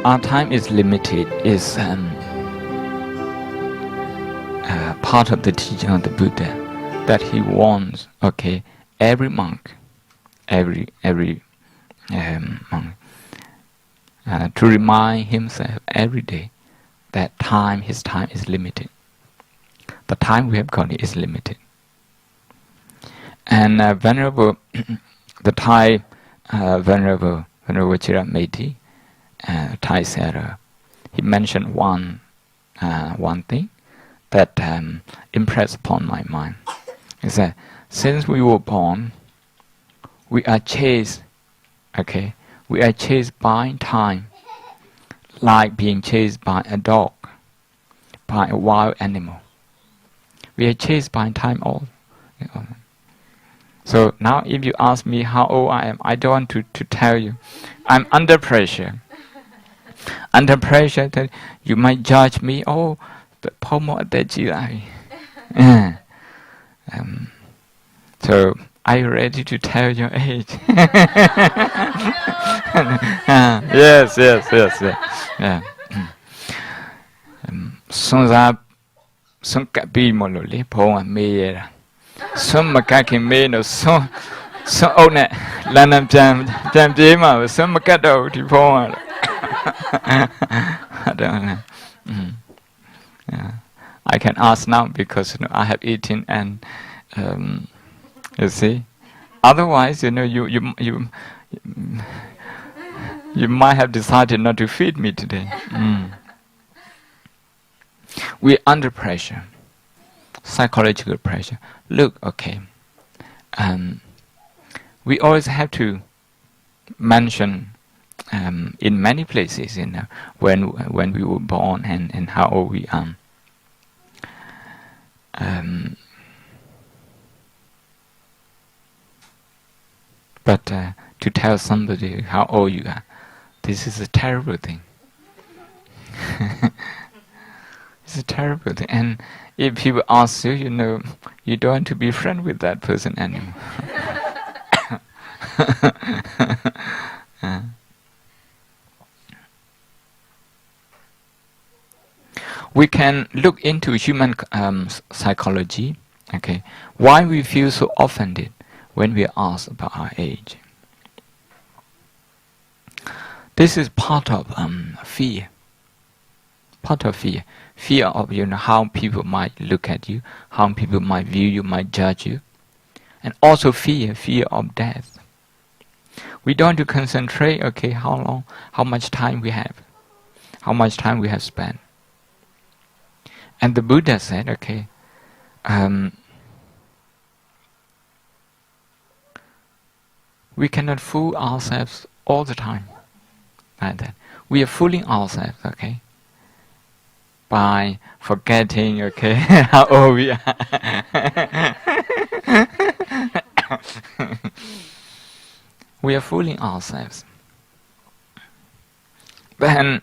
our time is limited is part of the teaching of the Buddha, that he wants, every monk, every monk, to remind himself every day that his time is limited. The time we have got is limited. And Venerable, the Thai Venerable Chirameti, Thai said, he mentioned one thing that impressed upon my mind. He said, since we were born, we are chased, we are chased by time, like being chased by a dog, by a wild animal. We are chased by time all. So now if you ask me how old I am, I don't want to tell you. I'm under pressure. Under pressure that you might judge me, the pomo ateji. So are you ready to tell your age? Yes. Yeah. Son kapi molole pong me. Son makaki me no son own it. Lanam jam jema, son makado to pong. I don't know. I can ask now because I have eaten and you see. Otherwise, you might have decided not to feed me today. We're under pressure, psychological pressure. Look, we always have to mention in many places, when we were born and how old we are. But to tell somebody how old you are, this is a terrible thing. It's a terrible thing. And if people ask you, you don't want to be friends with that person anymore. We can look into human psychology. Why we feel so offended when we are asked about our age. This is part of fear. Part of fear. Fear of how people might look at you, how people might view you, might judge you. And also fear of death. We don't want to concentrate, how much time we have. How much time we have spent. And the Buddha said, we cannot fool ourselves all the time like that. We are fooling ourselves, by forgetting, how old we are. We are fooling ourselves. Then,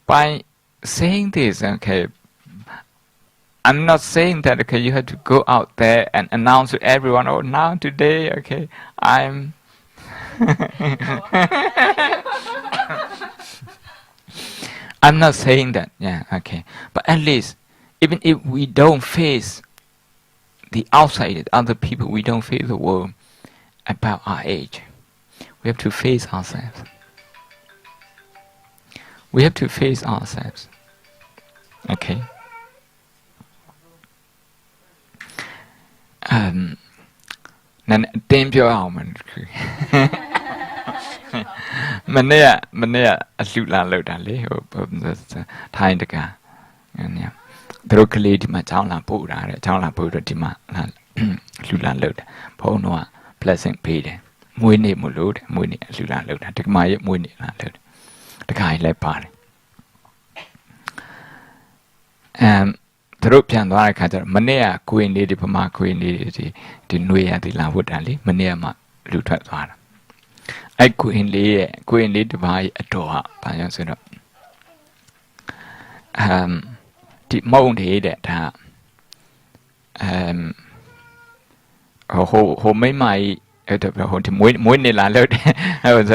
by saying this, I'm not saying that, you have to go out there and announce to everyone, now, today, I'm... I'm not saying that, But at least, even if we don't face the outside, other people, we don't face the world about our age. We have to face ourselves. We have to face ourselves. Nan tin pyo aung man. Mane a lu la lo da le Thai Daka. And the kali di ma chaung la po da de chaung la po do di ma lu la lo da. Pho no blessing pay de. Mui ni mo lo de mui ni lu la lo da. Dak ma ye mui ni la lo da. Dakai le pa de. သူတို့ပြန်သွားတဲ့ခါကျတော့မနေ့ကကိုရင်လေးတွေပမာကိုရင်လေးတွေဒီနှွေရသည်လာဝတ်တာလေမနေ့ကမှလူထွက်သွားတာအဲ့ကိုရင်လေးတစ်ပါးရဲ့အတော်ဟာဘာကြောင့်ဆိုတော့ဒီမုံတွေတဲ့ဒါဟိုမိမကြီး Môi này là lớn.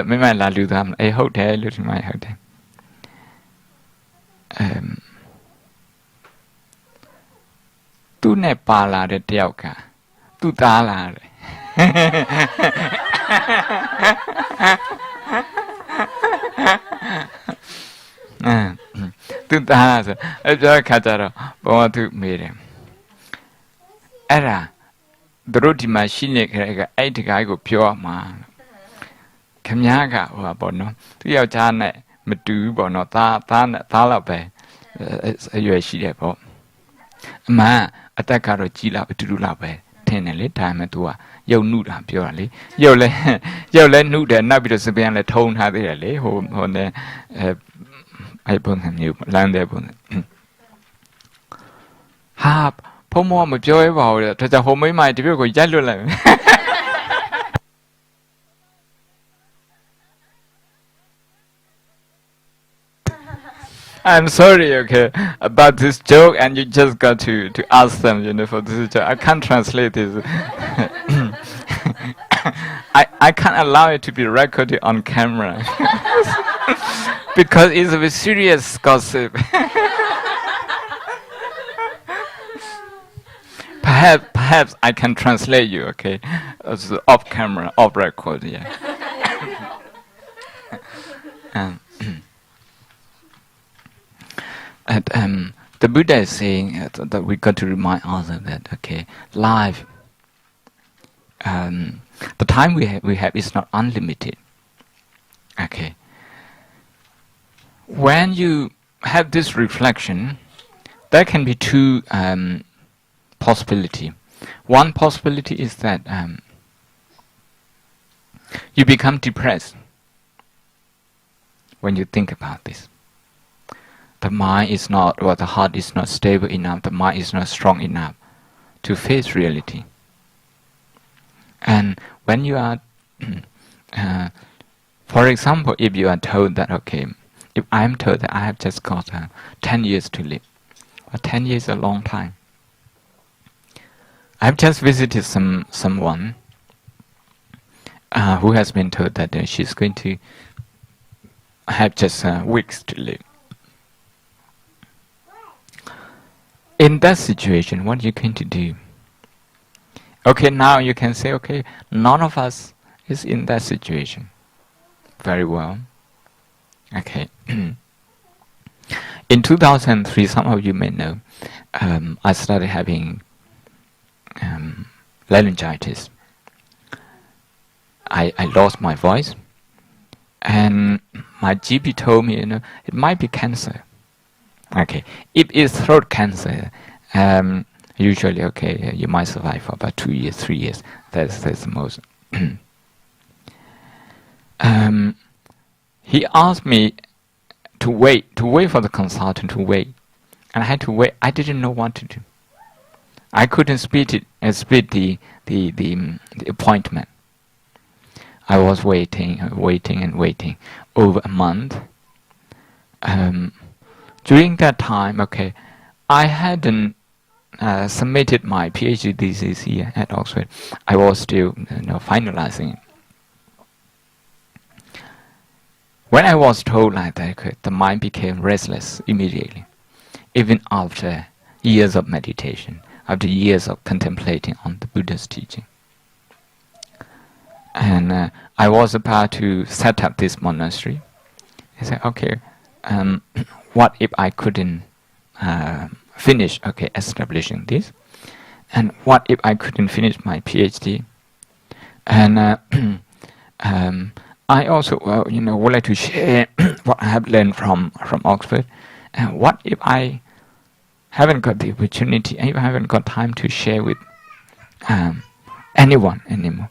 Mấy mai là lưu tham. Hậu thế, lưu mai hậu thế. Tu này pa là để đeo cả. Tu ta là để. Tu ta là rồi khá chả rồi. Bọn tu mê rè. Ra. Đồ đi mà xin nhẹ cái cái của pure mà. Khám nhá cả bọn nó. Tu yêu cha này. Mà tu bọn nó ta là bè. Yêu xí đẹp bọn. Mà ta cả rồi chỉ là tu là bè. Thế này lấy time mà tu yêu nụ là pure lấy. Yêu lên nụ để nó bị được sự biến là thôn ha thế là lấy hôm này ai bọn thằng nhiều làm đẹp bọn. Ha,พ่อมอมาจ่อยบอกเลยถ้าจะโฮไม่มาที่พี่ก็ย้ายเลย I'm sorry, okay, about this joke, and you just got to ask them, for this joke. I can't translate this. I can't allow it to be recorded on camera because it's a serious gossip. Perhaps I can translate you, okay, as off camera, off record, yeah. The Buddha is saying that we got to remind ourselves that, okay, life, the time we have is not unlimited. Okay. When you have this reflection, there can be two possibility. One possibility is that you become depressed when you think about this. The mind is not, or the heart is not stable enough, the mind is not strong enough to face reality. And when you are, for example, if you are told that, okay, if I am told that I have just got 10 years to live, or 10 years is a long time, I've just visited someone who has been told that she's going to have just weeks to live. In that situation, what are you going to do? Okay, now you can say, okay, none of us is in that situation. Very well. Okay. In 2003, some of you may know, I started having laryngitis. I lost my voice, and my GP told me, it might be cancer. Okay, if it's throat cancer, usually, okay, you might survive for about 2 years, 3 years. That's the most. He asked me to wait for the consultant to wait, and I had to wait. I didn't know what to do. I couldn't split the appointment. I was waiting over a month. During that time, okay, I hadn't submitted my PhD thesis here at Oxford. I was still finalizing it. When I was told like that, okay, the mind became restless immediately, even after years of meditation, after years of contemplating on the Buddha's teaching. And I was about to set up this monastery. I said, okay, what if I couldn't finish, okay, establishing this? And what if I couldn't finish my PhD? And I also, would like to share what I have learned from Oxford. And what if I haven't got the opportunity, if I haven't got time to share with anyone anymore?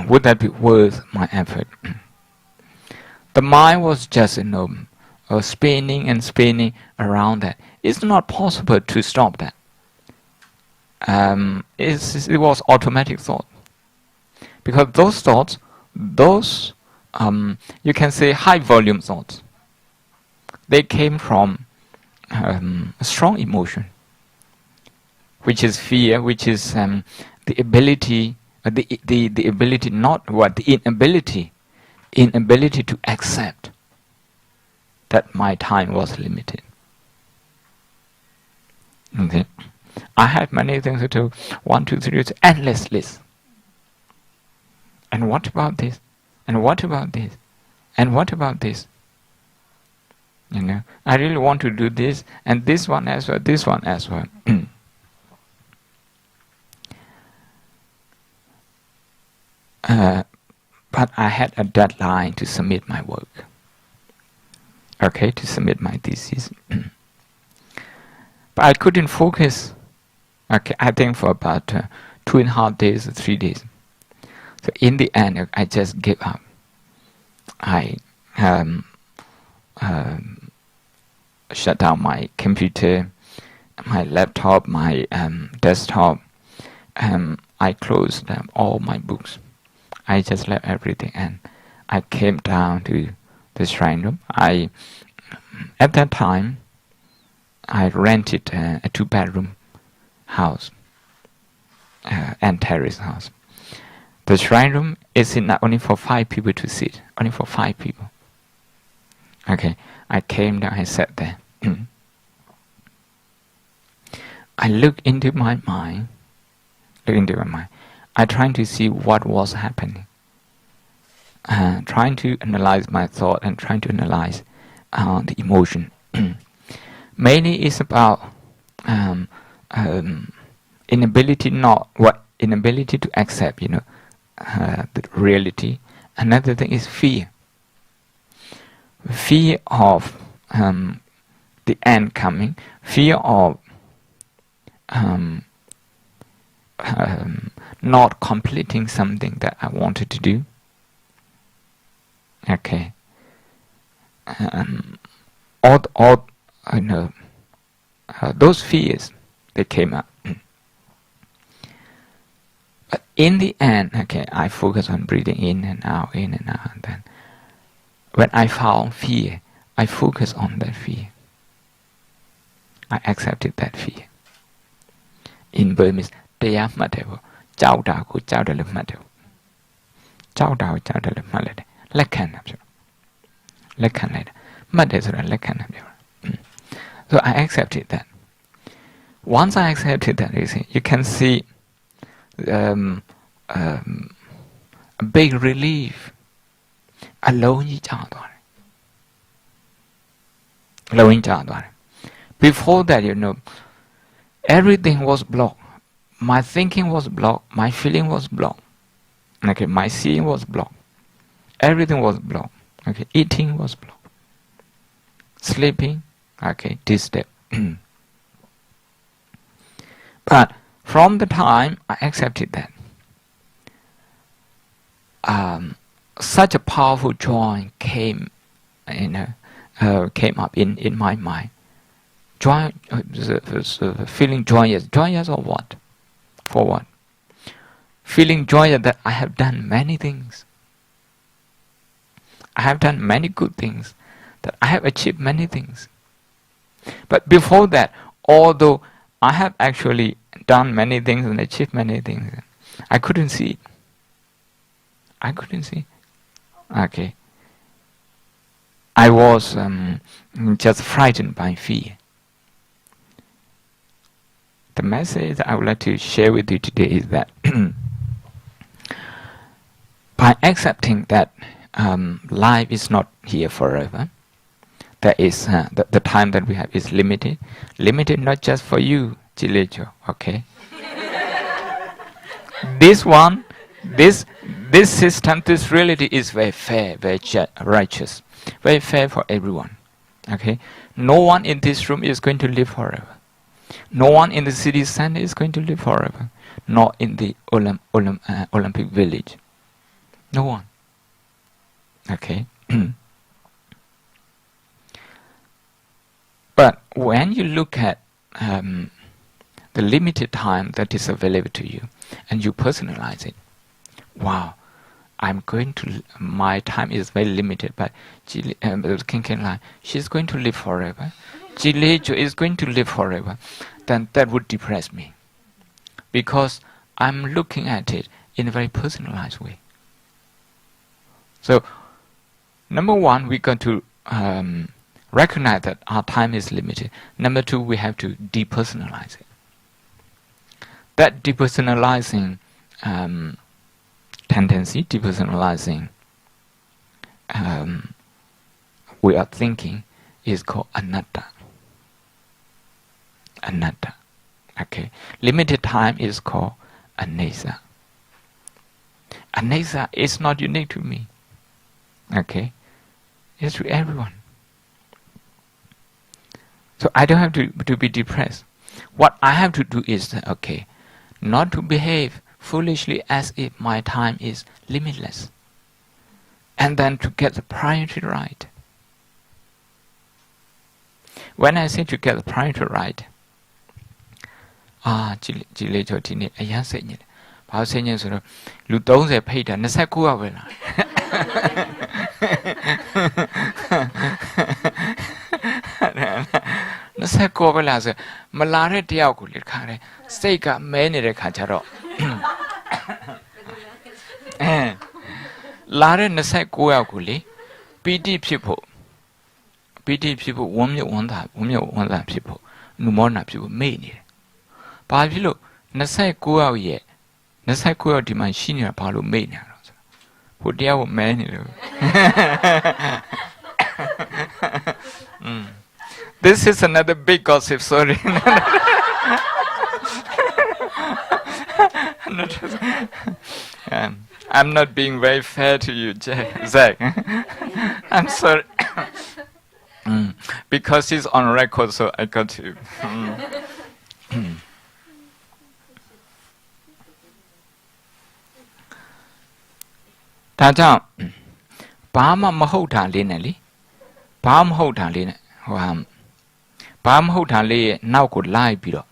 Would that be worth my effort? The mind was just, spinning and spinning around that. It's not possible to stop that. It was automatic thought. Because those thoughts, you can say high volume thoughts, they came from a strong emotion, which is fear, which is the ability the ability, not what, the inability to accept that my time was limited. Okay. I had many things to do, 1, 2, 3, it's endless list. And what about this? And what about this? And what about this? You know, I really want to do this, and this one as well, this one as well. But I had a deadline to submit my work. Okay, to submit my thesis. But I couldn't focus. Okay, I think for about 2.5 days or 3 days. So in the end, I just gave up. I shut down my computer, my laptop, my desktop. I closed all my books. I just left everything, and I came down to the shrine room. At that time, I rented a 2-bedroom house and terrace house. The shrine room is not only for 5 people to sit, only for 5 people. Okay, I came down, I sat there. I looked into my mind. I trying to see what was happening. Trying to analyze my thought and trying to analyze the emotion. Mainly it's about inability to accept, the reality. Another thing is fear. Fear of the end coming. Fear of not completing something that I wanted to do. Okay. Those fears, they came up. But in the end, okay, I focus on breathing in and out, and then when I found fear, I focus on that fear. I accepted that fear. In Burmese, "Taya Mateo, Chao Da Ko Chao Da Le Mateo. Chao Da Ko Chao Da Le Mateo. Lekhan Abso. Lekhan later. Mateo Sura Lekhan Abso." So I accepted that. Once I accepted that, you can see a big relief. Before that, everything was blocked. My thinking was blocked. My feeling was blocked. Okay, my seeing was blocked. Everything was blocked. Okay, eating was blocked. Sleeping, okay, disturbed. But from the time I accepted that, such a powerful joy came up in my mind. Joy, feeling joyous. Joyous or what? For what? Feeling joyous that I have done many things. I have done many good things. That I have achieved many things. But before that, although I have actually done many things and achieved many things, I couldn't see it. I couldn't see. Okay. I was just frightened by fear. The message I would like to share with you today is that by accepting that life is not here forever, that is the time that we have is limited. Limited not just for you, Chilejo, okay? This system, this reality is very fair, very righteous, very fair for everyone. Okay? No one in this room is going to live forever. No one in the city center is going to live forever. Not in the Olympic village. No one. Okay? But when you look at the limited time that is available to you, and you personalize it, wow, my time is very limited, but King, she's going to live forever. Jilejo is going to live forever. Then that would depress me. Because I'm looking at it in a very personalized way. So, number one, we got to recognize that our time is limited. Number two, we have to depersonalize it. That depersonalizing tendency, depersonalizing way of thinking is called anatta. Anatta. Okay. Limited time is called anesa. Anesa is not unique to me. Okay. It's to everyone. So I don't have to be depressed. What I have to do is, okay, not to behave foolishly as if my time is limitless. And then to get the priority right. When I say to get the priority right, jile jo tini ayan se nyile. Ba se nyin so do lu 30 ဖိတ်တာ29ရောက်ပဲလား29ပဲလားဆိုမလာတဲ့တယောက်ကိုလေခါတယ်စိတ်ကမဲနေတဲ့ခါကျတော့လာတဲ့29ယောက်ကိုလေပီတိဖြစ်ဖို့ဝမ်းမြောက်ဝမ်းသာဖြစ်ဖို့နုမောနာဖြစ်ဖို့မေ့နေတယ်။ဘာဖြစ်လို့29ယောက်ရဲ့29ယောက်ဒီမှာရှိနေတာဘာလို့မေ့နေတာလဲဆိုဟိုတရားကိုမဲနေလို့ This is another big gossip, sorry. I'm not being very fair to you, Zach. I'm sorry. Because he's on record, so I got to. ဒါကြောင့်ဘာမှမဟုတ်တာလေးနဲ့လေဘာမှမဟုတ်တာလေးနဲ့ဘာမှမဟုတ်တာလေးရဲ့နောက်ကိုလိုက်ပြီးတော့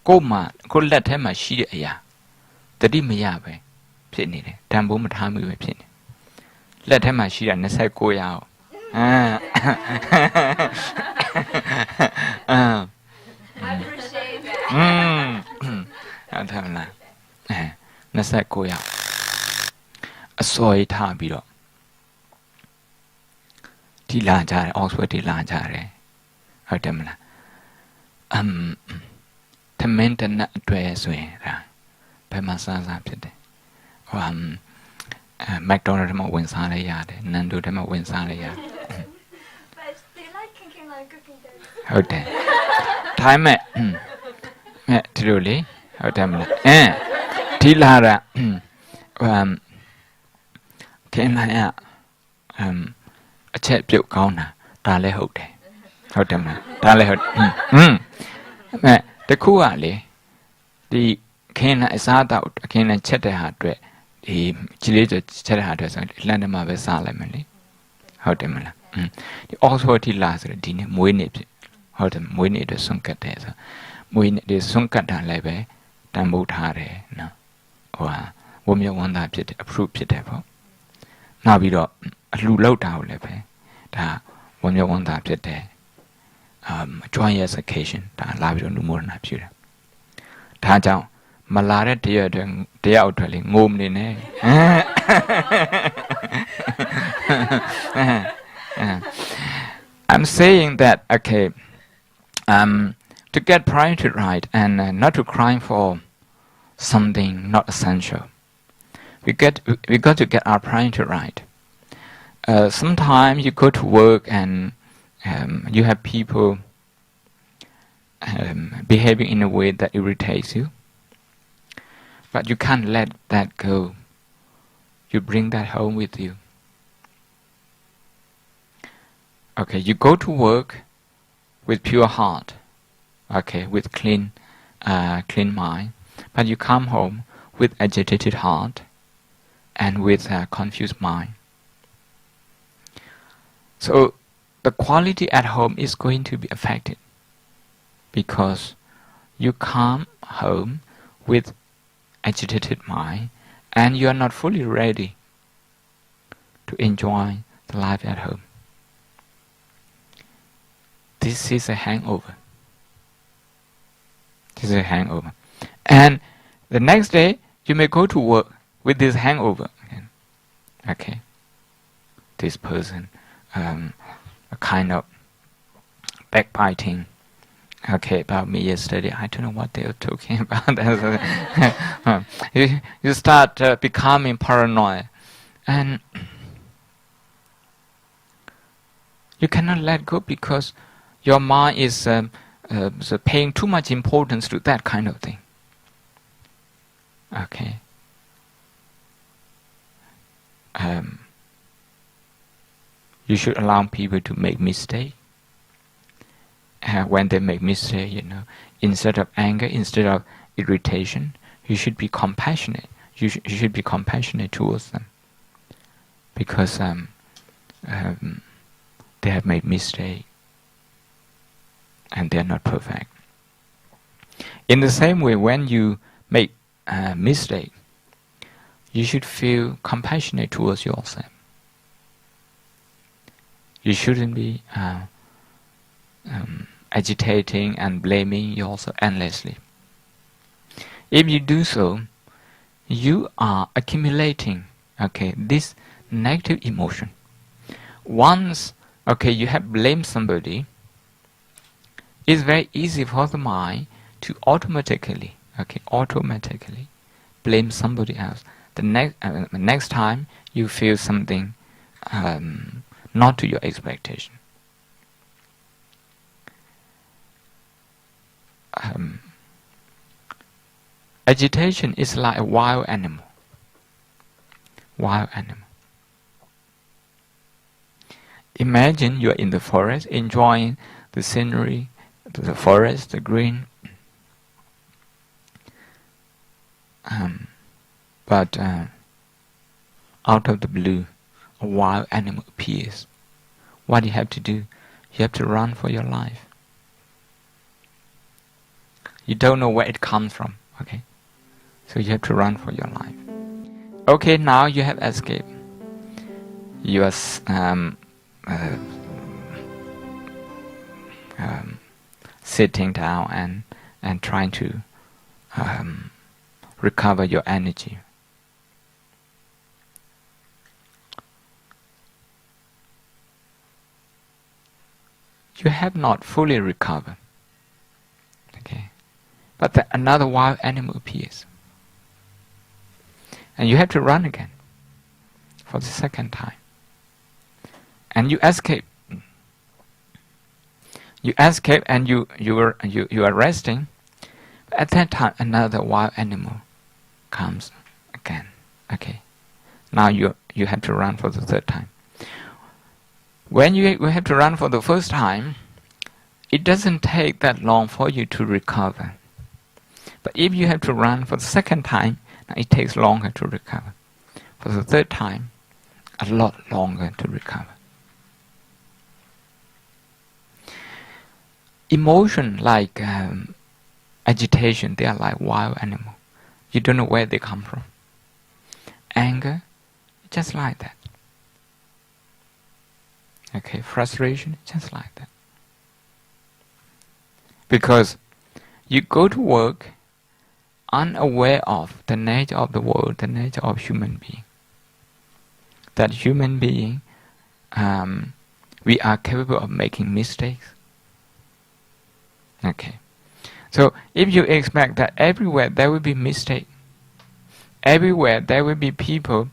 ကိုယ်လက်ထဲမှာရှိတဲ့အရာတတိမရပဲဖြစ်နေတယ်တန်ဖိုးမထားမိပဲဖြစ်နေလက်ထဲမှာရှိတာ29ရာအဲ့ဒါမလား29ရာအစော်ထားပြီးတော့ဒီလာကြတယ် Oxford ဒီလာကြတယ်ဟုတ်တယ်မလားသမင်းတနတ်အတွဲဆိုရင်ဒါဘယ်မှာစားဖြစ်တယ်McDonald's ထဲမှာဝင်စားလဲရတယ် Nando ထဲမှာဝင်စားလဲရတယ် But they like cooking there. ဟုတ်တယ်ထိုင်းမဲ့ဒီလိုလေဟုတ်တယ်မလားဒီလာတာခင်ဗျာအချက်ပြုတ်ကောင်းတာဒါလည်းဟုတ်တယ်ဟုတ်တယ်မလားဒါလည်းဟုတ်တခုကလေဒီခင်းနဲ့အစားတော့ခင်းနဲ့ချက်တဲ့ဟာအတွက်ဒီကြီးလေးချက်တဲ့ဟာအတွက်ဆိုလန်ဒန်မှာပဲစားလိုက်မယ်လေဟုတ်တယ်မလားဒီ Oxford ထိလာဆိုတော့ဒီနေ့မွေးနေ့ဖြစ်ဟုတ်တယ်မွေးနေ့အတွက်ဆွန့်ကတ်တယ်ဆိုမွေးနေ့ဒီဆွန့်ကတ်တာလည်းပဲတန်ဖိုးထားတယ်နော်ဝမြောက်ဝမ်းသာဖြစ်တယ် approve ဖြစ်တယ်ပေါ့နောက်ပြီးတော့အလှလောက်တာကိုလည်းပဲဒါဝမြောက်ဝမ်းသာဖြစ်တယ်joyous occasion ဒါလာပြီးတော့နုမောဒနာပြုတယ်ဒါကြောင့်မလာတဲ့တရားအတွက်လေငိုမနေနဲ့ I'm saying that okay to get priority right and not to cry for something not essential we got to get our priority right sometimes you go to work and you have people behaving in a way that irritates you but you can't let that go you bring that home with you okay you go to work with pure heart okay with clean mind but you come home with agitated heart and with a confused mind so the quality at home is going to be affected because you come home with agitated mind and you are not fully ready to enjoy the life at home. This is a hangover. And The next day, you may go to work with this hangover again. Okay. This person, a kind of backbiting, okay, about me yesterday. I don't know what they were talking about. You start becoming paranoid, and you cannot let go because your mind is so paying too much importance to that kind of thing. Okay. You should allow people to make mistakes. When they make mistakes, instead of anger, instead of irritation, you should be compassionate. You should be compassionate towards them, because they have made mistakes and they are not perfect. In the same way, when you make a mistake, you should feel compassionate towards yourself. You shouldn't be agitating and blaming yourself endlessly. If you do so, you are accumulating, this negative emotion. Once, you have blamed somebody, it's very easy for the mind to automatically blame somebody else. The next time you feel something not to your expectation. Agitation is like a wild animal. Imagine you are in the forest enjoying the scenery, the forest, the green. But out of the blue, a wild animal appears. What do you have to do? You have to run for your life. You don't know where it comes from, So you have to run for your life. Okay, now you have escaped. You are sitting down and trying to recover your energy. You have not fully recovered. But another wild animal appears. And you have to run again for the second time. And you escape. You escape and you are resting. But at that time, another wild animal comes again. Now you have to run for the third time. When you have to run for the first time, it doesn't take that long for you to recover. But if you have to run for the second time, it takes longer to recover. For the third time, a lot longer to recover. Emotion like agitation, they are like wild animals. You don't know where they come from. Anger, just like that. Frustration, just like that. Because you go to work unaware of the nature of the world, the nature of human being. That human being, we are capable of making mistakes. So if you expect that everywhere there will be mistake, everywhere there will be people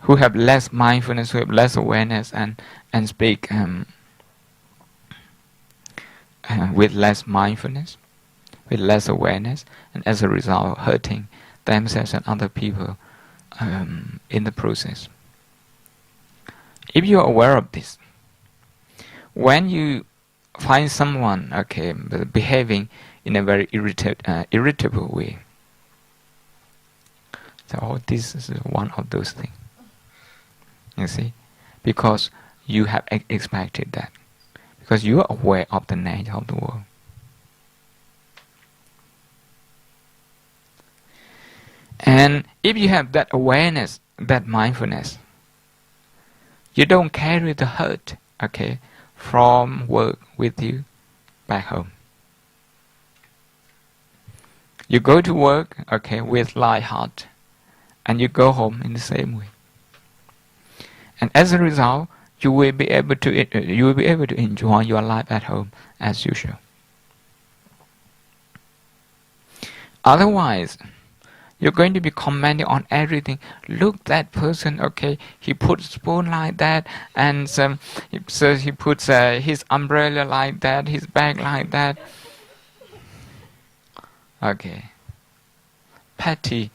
who have less mindfulness, who have less awareness, and speak with less mindfulness, with less awareness, and as a result hurting themselves and other people in the process. If you are aware of this, when you find someone behaving in a very irritable way, so this is one of those things. You see, because you have expected that, because you are aware of the nature of the world. And if you have that awareness, that mindfulness, you don't carry the hurt, from work with you back home. You go to work, okay, with light heart, and you go home in the same way. And as a result, you will be able to enjoy your life at home as usual. Otherwise, you're going to be commenting on everything. Look, that person, okay, he puts spoon like that, and so he puts his umbrella like that, his bag like that. Okay. Petty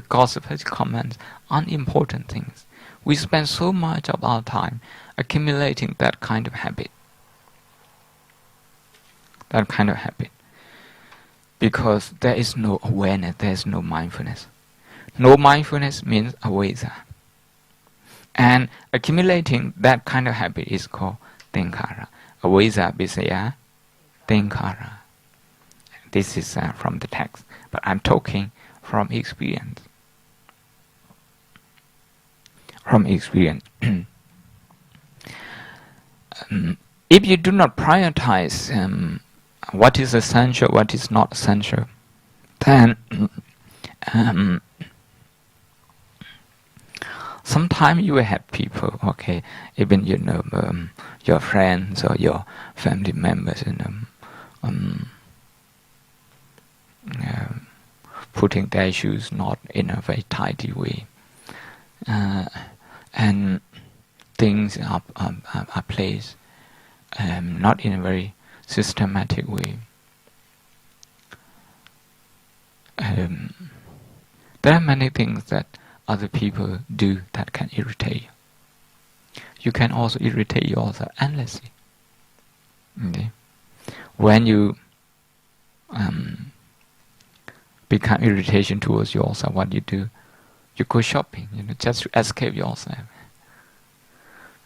gossip, comments, unimportant things. We spend so much of our time accumulating that kind of habit. That kind of habit. Because there is no awareness, there is no mindfulness. No mindfulness means avesa. And accumulating that kind of habit is called thingkhara. Avesa bisaya thingkhara. This is from the text, but I'm talking from experience. From experience. If you do not prioritize what is essential, what is not essential, then sometimes you will have people, okay, even your friends or your family members, putting their shoes not in a very tidy way, and things are placed not in a very systematic way. There are many things that other people do that can irritate you. You can also irritate yourself endlessly. Okay? When you become irritation towards yourself, what you do? You go shopping, just to escape yourself.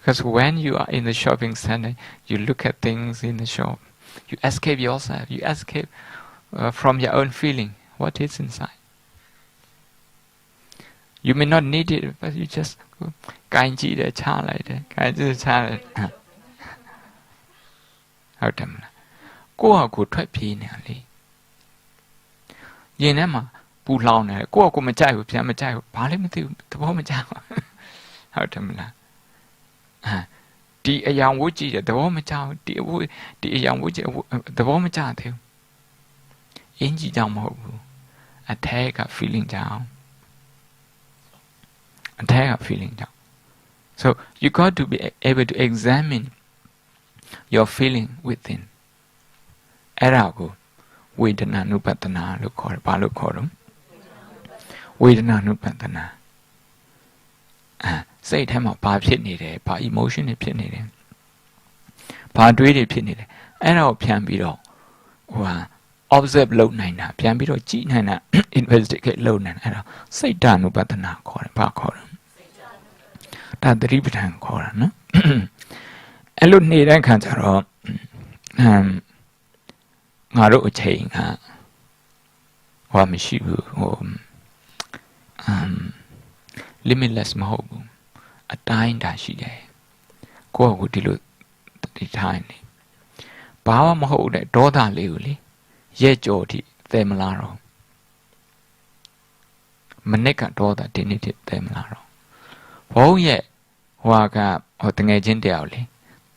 Because when you are in the shopping center, you look at things in the shop. You escape yourself. You escape from your own feeling. What is inside? You may not need it, but you just go, kanji the cha like that. Kanji the cha like that. How come? Go go try pee nearly. You know, pu lao ne. Go go me chai, pia me chai. Pali me tu, the wo me chai. How come? ဒီအယောင်ဝတ်ကြည့်တယ်သဘောမကျဘူးဒီအယောင်ဝတ်ကြည့်သဘောမကျသေးဘူးအင်းကြီးကြောင့်မဟုတ်ဘူးအထက်က feeling ကြောင့်အထက်က feeling ကြောင့် so you got to be able to examine your feeling within အဲ့ဒါကိုဝေဒနာနုပတ္တနာလို့ခေါ်တယ်ဘာလို့ခေါ်တော့ဝေဒနာနုပတ္တနာစိတ်ထဲမှာဘာဖြစ်နေတယ်ဘာ emotion တွေဖြစ်နေတယ်ဘာတွေးတွေဖြစ်နေတယ်အဲ့ဒါကိုပြန်ပြီးတော့observe လုပ်နိုင်တာပြန်ပြီးတော့ကြည့်နိုင်တာ investigate လုပ်နိုင်တာအဲ့ဒါစိတ်ဓာတ်နုပတ္တနာခေါ်တယ်ဘာခေါ်လဲဒါသတိပဋ္ဌာန်ခေါ်တာနော်အဲ့လိုနေတဲ့အခါကျတော့ငါတို့အချိန်ကမရှိဘူးlimitless မဟုတ်ဘူးအတိုင်းတာရှိတယ်ကိုယ့်ကိုဒီလိုတည်ထားနေဘာမှမဟုတ်တဲ့ဒေါသလေးကိုလေရဲ့ကြော်ထိသဲမလားတော့မနစ်ကဒေါသဒီနေ့ထိသဲမလားတော့ဘုံရဲ့တငယ်ချင်းတယောက်လေ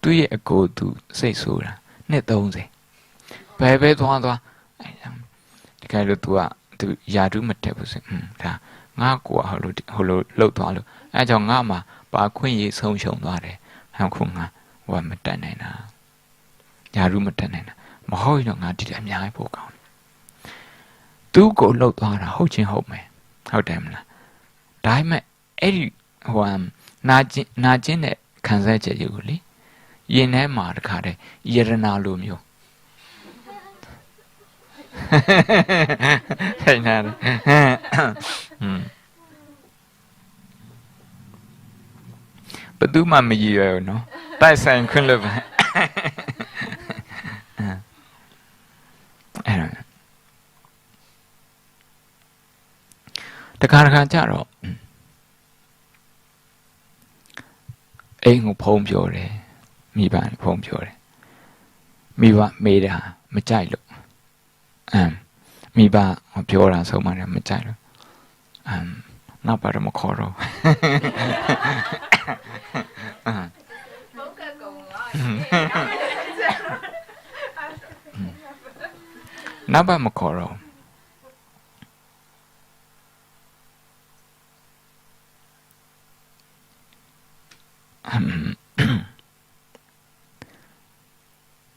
သူ့ရဲ့အကိုသူစိတ်ဆိုးတာနှစ်30ဘယ်သွားဒီကဲလို့ သူယာတုမတက်ဘူးဆိုဒါငါကိုဟိုလိုလှုပ်သွားလို့အဲကြောင့်ငါမှာပါခွင့်ရေးဆုံးရှုံသွားတယ်ခုငါမတက်နိုင်တာယာတုမတက်နိုင်တာမဟုတ်ရင်တော့ငါဒီအများကြီးပို့ကောင်းသူ့ကိုလှုပ်သွားတာဟုတ်ချင်းဟုတ်မယ်ဟုတ်တယ်မလားဒါပေမဲ့အဲ့ဒီနာကျင်တဲ့ခံစားချက်တွေကိုလေရင်ထဲမှာတခါတည်းယရနာလိုမျိုးထိုင်နေတယ်ဘယ်သူမှမရည်ရွယ်ဘူးနော်တိုက်ဆိုင်ခွင့်လို့ပဲအဲ့ဒါတခါကြတော့အိမ်ကိုဖုံးပြောတယ်မိဘဖုံးပြောတယ်မိဘမေးတာမကြိုက်လို့ Miba or Pura so many Machado. Not but a Mokoro. Naba Mokoro.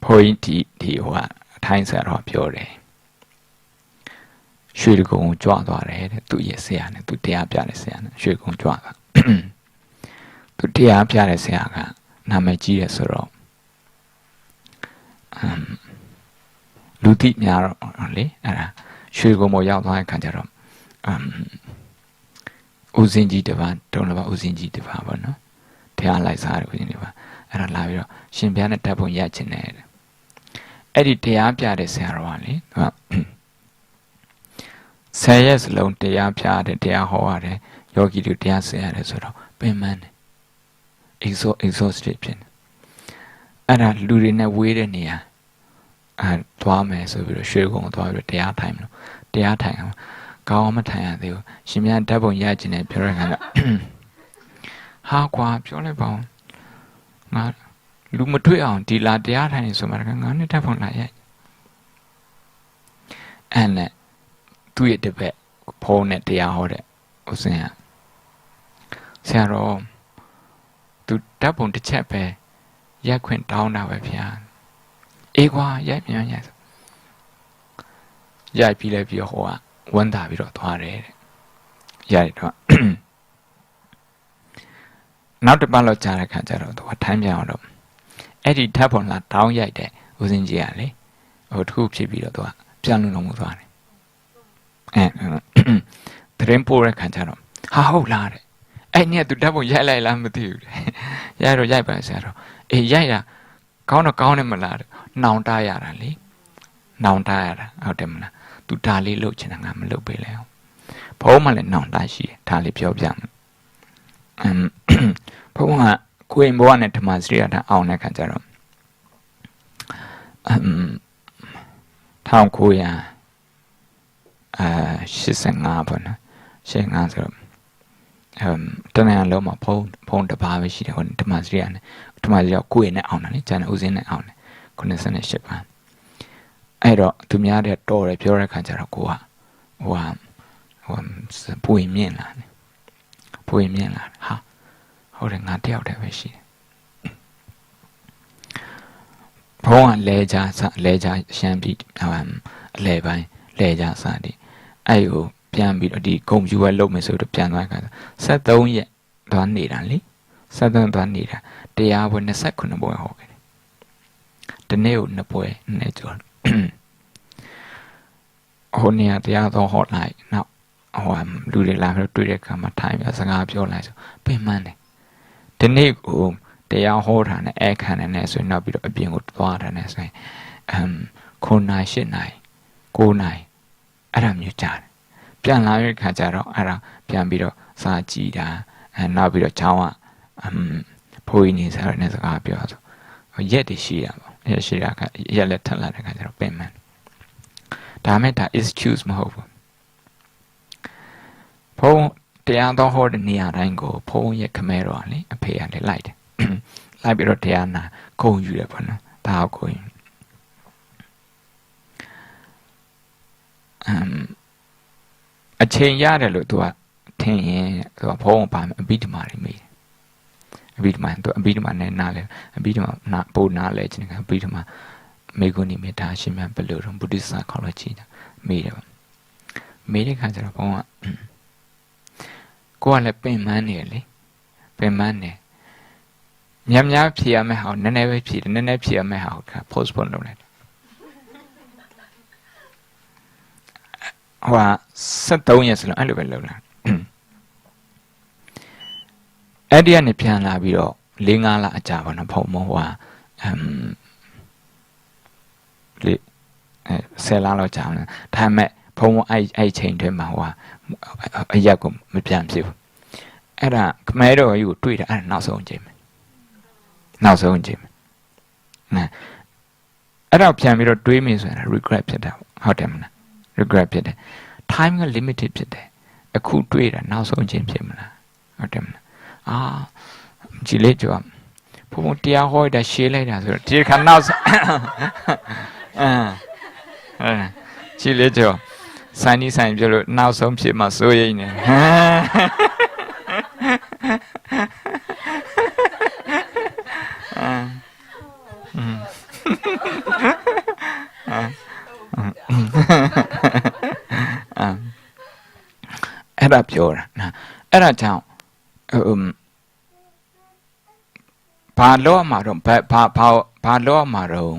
Pointy what times are pure. Should go draw the head to Yesian, to Tia Pianesian, should go draw. To Tia Pianesiaga, Namagia Soro. Luti Miaro only, should go more out like Kanjaro. Uzinji Devan, don't about Uzinji Devan, no? Tia lies hard within Eva, and a lavio, Shimbiana Tabu Yachin. Edit Tia Pianesian, Say yes, long Tia Piade, Tia Hoare, Yogi to Tia Sea, sort of, Payman. Exhaustion. And I lured a way near. And 12 months of the sugar on the day time. Day time. Government time, though. She meant double yajin and pure. How quite purely bound. Not Lumatui on Dilla day time so much on the telephone like that. And to it the bed, Paul net the hour was there. Sarah to double the chapel. Yak went down our pian. Equa, yap, yes. Yapila Pioa, one David or Tuare. Yarito. Not the Balo Characajaro, what time yard. Eddie tap on that town yate was in Giale, or two chibito, Piano Mutane. And Trempore Cajaro. How lad? I need to double yellow lamitude. Yaro Yapa Zero. A yaya, count a count him a lad, now tired, now tired, out demna, to tally loach and I'm a little below. Pomal and non dashi, tally pure jam. Poma, queen born at Mazria, our necajaro. Town Kuya, she's an upon, she answered. Tana Loma Pond the Pavish on Tomasian, Tomasia Queen on it, and Uzin on Connection ship. I wrote to me at door a pure Kanjarakoa, one Puimian. Puimian, ha, holding a tail of she. Poan Leja Shambi, Levi, Leja Sadi. I Pian beat the comb you were low miss of the piano. Sat down yet, don't need only. Sat down, don't need her. They are when the second boy hog. The nail in the boy, nature. Only at the other hot light now. Oh, I'm doing laugh to the come time as an up your life. Pay money. The nail, they are hot and egg can and as not be being good water and as I cold night, shit night, cold night. Adam, you chat. Pian Larry Cajaro, Ara, Piambito, Sajida, and Nabito Chawa, Poinis, her Nesapio. Yet is she, yellow teller Cajaro payment. Dameta is choose Mahova. Po, the other hold near Rango, Po ye camero only, a pay and a light. Labiro Tiana, go you upon, thou going. A chain yard to a 10 years to a poem palm, a bit marry me. A bit man to a bit man and nale, a bit of not bold knowledge, and a bit of my Megoni Metashi man below Buddhist psychology. Made a cancer of poem. Go on a pay manually. Pay money. Yam yam pia me how, never pia, never pia me how, postpone on it. Wa set down yes, I live alone. Eddie and piano bio, Lingala a java on a pomo, Selalo Jam, time pomo I chained him, a yacum, with piano. Era, Camero, you tweet and not so Jim. Now so Jim. Era piano dream is regret it out, how them. regret ဖြစ်တယ် time က limited ဖြစ်တယ်အခုတွေ့တာနောက်ဆုံးချင်းဖြစ်မလားဟုတ်တယ်မလားကြည်လေးကြောဘုံတရားဟောတာရှင်းလိုက်တာဆိုတော့ဒီခါနောက်ကြည်လေးကြောဆိုင်နီးဆိုင်ပြောလို့နောက်ဆုံးဖြစ်မှစိုးရိမ်နေအဲ့ဒါပြောတာအဲ့ဒါကြောင့်ဘာလို့မှာတော့ဘာလို့မှာတော့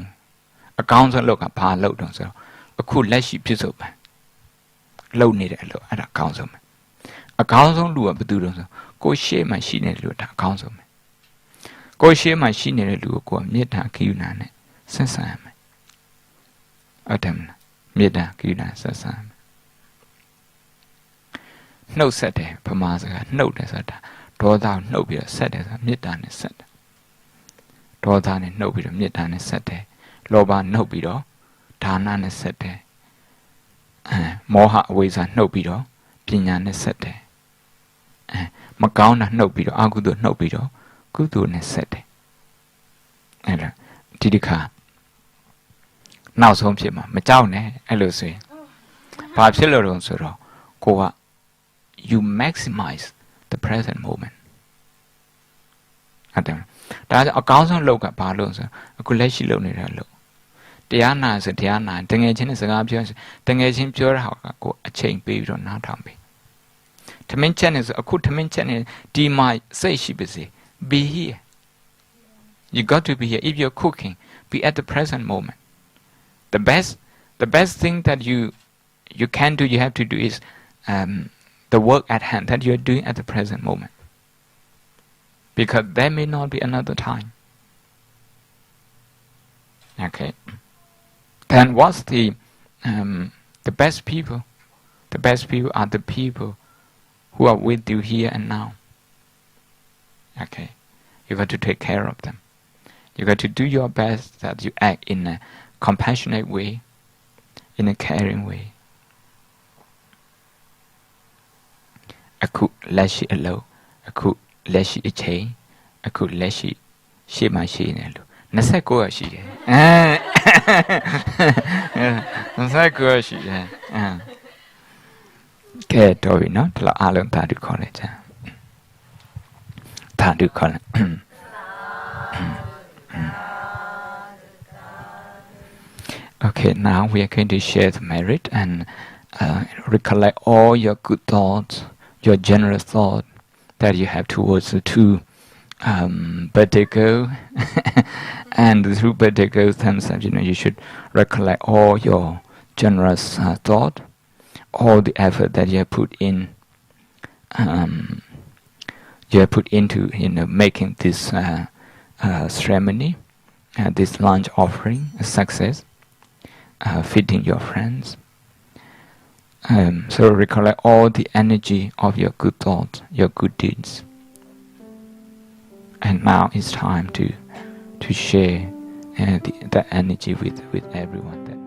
အကောင်းဆုံးလုပ်ကဘာလုပ်တော့ဆိုတော့အခုလက်ရှိဖြစ်စုံပဲလုပ်နေတယ်လို့အဲ့ဒါအကောင်းဆုံးပဲအကောင်းဆုံးလူကဘယ်သူတော့ဆိုကိုရှေ့မှာရှိနေတဲ့လူဒါအကောင်းဆုံးပဲကိုရှေ့မှာရှိနေတဲ့လူကိုကိုမေတ္တာကိယူနာနဲ့ဆက်ဆံရမယ်ဟုတ်တယ်မလားမေတ္တာကိယူနာဆက်ဆံရမယ်နှုတ်ဆက်တယ်ဗမာစကားနှုတ်တယ်ဆိုတာဒေါသနှုတ်ပြီးတော့ဆက်တယ်ဆိုတာမေတ္တာနဲ့ဆက်တယ်ဒေါသနဲ့နှုတ်ပြီးတော့မေတ္တာနဲ့ဆက်တယ်လောဘနှုတ်ပြီးတော့ဒါနနဲ့ဆက်တယ်မောဟအဝိဇ္ဇာနှုတ်ပြီးတော့ပညာနဲ့ဆက်တယ်မကောင်းတာနှုတ်ပြီးတော့အကုသိုလ်နှုတ်ပြီးတော့ကုသိုလ်နဲ့ဆက်တယ်အဲ့ဒါဒီခါနောက်ဆုံးဖြစ်မှာမကြောက်နဲ့အဲ့လိုဆိုရင်ဘာဖြစ်လို့လဲဆိုတော့ကိုက you maximize the present moment အဲ့ဒါကြောင့်အကောင်းဆုံးလုပ်ကဘာလို့ဆိုအခုလက်ရှိလုပ်နေတာလို့တရားနာဆိုတရားနာတငယ်ချင်းနဲ့စကားပြောဆိုတငယ်ချင်းပြောတာကကိုအချိန်ပေးပြီးတော့နားထောင်ပြီထမင်းချက်နေဆိုအခုထမင်းချက်နေဒီမှာစိတ်ရှိပါစေ be here you got to be here if you're cooking be at the present moment the best thing that you can do you have to do is the work at hand that you're doing at the present moment because there may not be another time okay then what's the best people the best people are the people who are with you here and now okay you got to take care of them you got to do your best that you act in a compassionate way in a caring wayအခုလက်ရှိအလုပ်အခုလက်ရှိအချိန်အခုလက်ရှိရှေ့မှာရှိနေလို့29ရရှိတယ်29ရရှိတယ်ကဲတော်ပြီနော်ဒီလောက်အားလုံးသာဓုခေါ်လိုက်ကြသာဓုခေါ်လိုက်Okay, now we are going to share the merit and recollect all your good thoughts, your generous thought that you have towards the two birthday girl. And through birthday girls themselves, you should recollect all your generous thought, all the effort that you have put in, into making this ceremony, this lunch offering a success. Feeding your friends. So recollect all the energy of your good thoughts, your good deeds. And now it's time to share the energy with everyone that